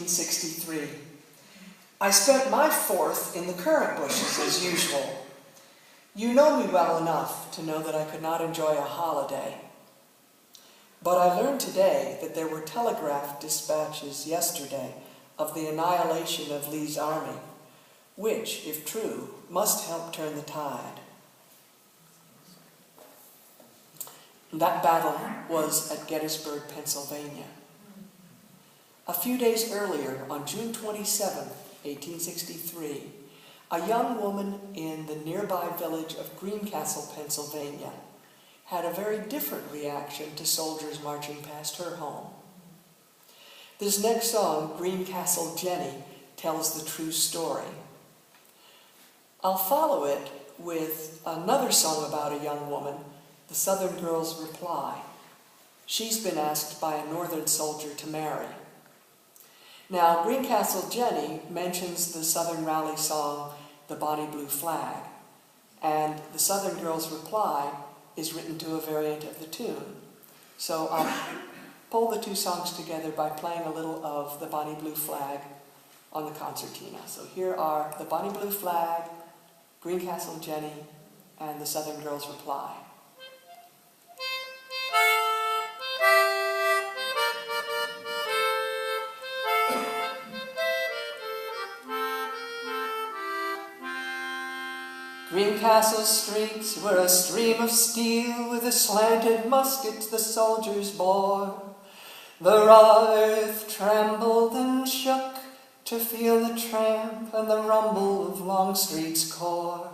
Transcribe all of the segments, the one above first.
1863. I spent my 4th in the currant bushes as usual. You know me well enough to know that I could not enjoy a holiday. But I learned today that there were telegraph dispatches yesterday of the annihilation of Lee's army, which, if true, must help turn the tide. That battle was at Gettysburg, Pennsylvania. A few days earlier, on June 27, 1863, a young woman in the nearby village of Greencastle, Pennsylvania, had a very different reaction to soldiers marching past her home. This next song, Greencastle Jenny, tells the true story. I'll follow it with another song about a young woman, The Southern Girl's Reply. She's been asked by a Northern soldier to marry. Now, Greencastle Jenny mentions the Southern rally song, The Bonnie Blue Flag, and The Southern Girl's Reply is written to a variant of the tune. So I'll pull the two songs together by playing a little of The Bonnie Blue Flag on the concertina. So here are The Bonnie Blue Flag, Greencastle Jenny, and The Southern Girl's Reply. Greencastle streets were a stream of steel, with the slanted muskets the soldiers bore. The raw earth trembled and shook to feel the tramp and the rumble of Longstreet's corps.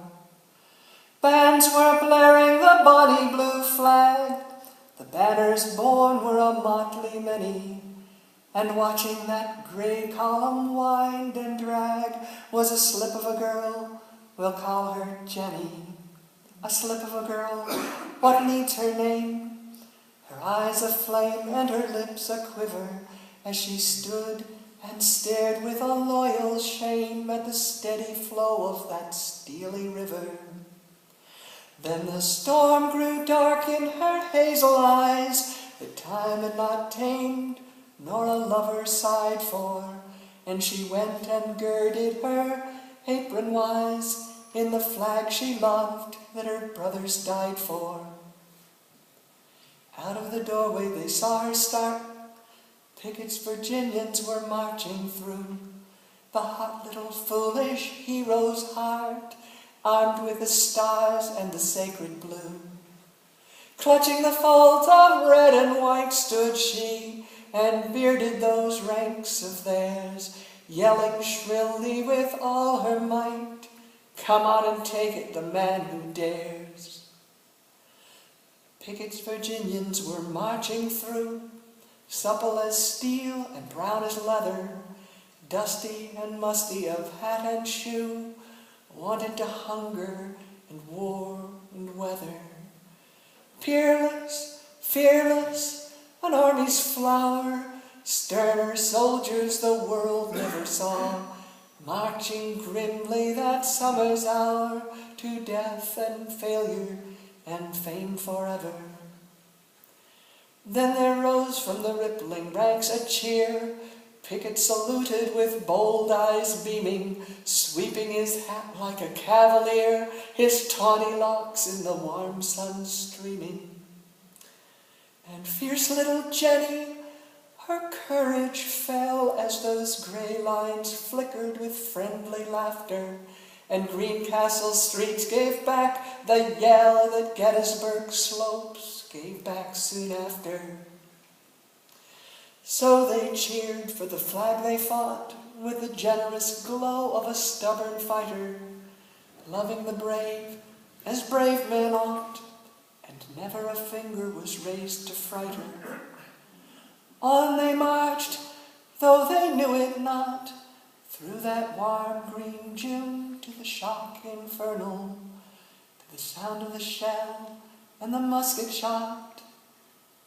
Bands were blaring the bonny blue flag, the banners borne were a motley many, and watching that grey column wind and drag was a slip of a girl. We'll call her Jenny, a slip of a girl, what needs her name? Her eyes aflame and her lips a quiver, as she stood and stared with a loyal shame at the steady flow of that steely river. Then the storm grew dark in her hazel eyes, that time had not tamed, nor a lover sighed for, and she went and girded her apron-wise in the flag she loved that her brothers died for. Out of the doorway they saw her start. Pickett's Virginians were marching through. The hot little foolish hero's heart, armed with the stars and the sacred blue. Clutching the folds of red and white stood she, and bearded those ranks of theirs, yelling shrilly with all her might, "Come on and take it, the man who dares." Pickett's Virginians were marching through, supple as steel and brown as leather, dusty and musty of hat and shoe, wanted to hunger and war and weather. Peerless, fearless, an army's flower, sterner soldiers the world never saw, marching grimly that summer's hour to death and failure and fame forever. Then there rose from the rippling ranks a cheer. Pickett saluted with bold eyes beaming, sweeping his hat like a cavalier, his tawny locks in the warm sun streaming. And fierce little Jenny, her courage fell as those grey lines flickered with friendly laughter, and Greencastle streets gave back the yell that Gettysburg slopes gave back soon after. So they cheered for the flag they fought with the generous glow of a stubborn fighter, loving the brave as brave men ought, and never a finger was raised to fright her. On they marched, though they knew it not, through that warm green June to the shock infernal, to the sound of the shell and the musket shot,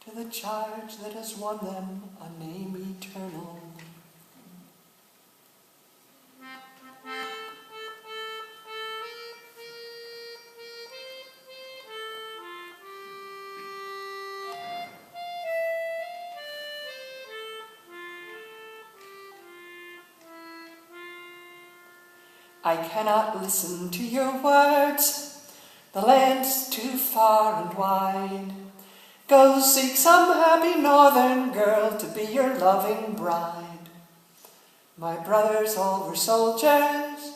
to the charge that has won them a name eternal. I cannot listen to your words, the land's too far and wide. Go seek some happy northern girl to be your loving bride. My brothers all were soldiers,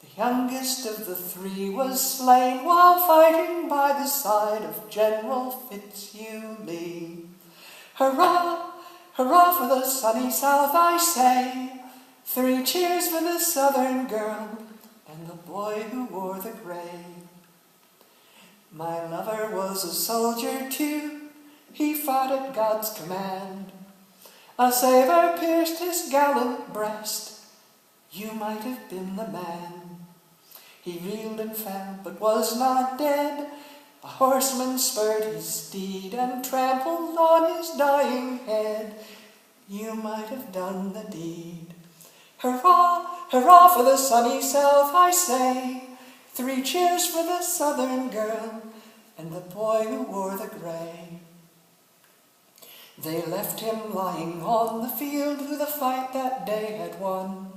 the youngest of the three was slain while fighting by the side of General Fitzhugh. Hurrah, hurrah for the sunny South, I say. 3 cheers for the Southern girl and the boy who wore the grey. My lover was a soldier too, he fought at God's command. A sabre pierced his gallant breast, you might have been the man. He reeled and fell, but was not dead. A horseman spurred his steed and trampled on his dying head. You might have done the deed. Hurrah, hurrah for the sunny South, I say. 3 cheers for the Southern girl and the boy who wore the grey. They left him lying on the field who the fight that day had won.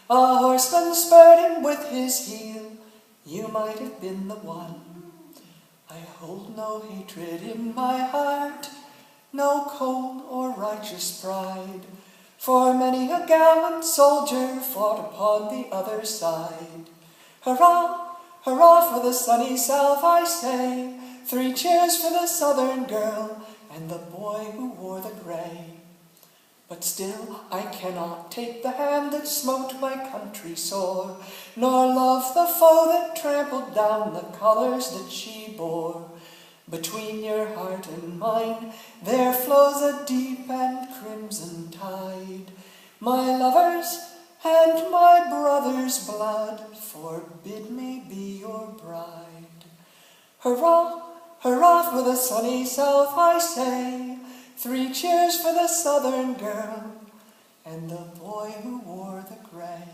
A horseman spurred him with his heel, you might have been the one. I hold no hatred in my heart, no cold or righteous pride, for many a gallant soldier fought upon the other side. Hurrah, hurrah for the sunny South, I say. 3 cheers for the Southern girl and the boy who wore the grey. But still I cannot take the hand that smote my country sore, nor love the foe that trampled down the colours that she bore. Between your heart and mine there flows a deep and crimson tide. My lover's and my brother's blood forbid me be your bride. Hurrah, hurrah for the sunny South, I say. 3 cheers for the Southern girl and the boy who wore the grey.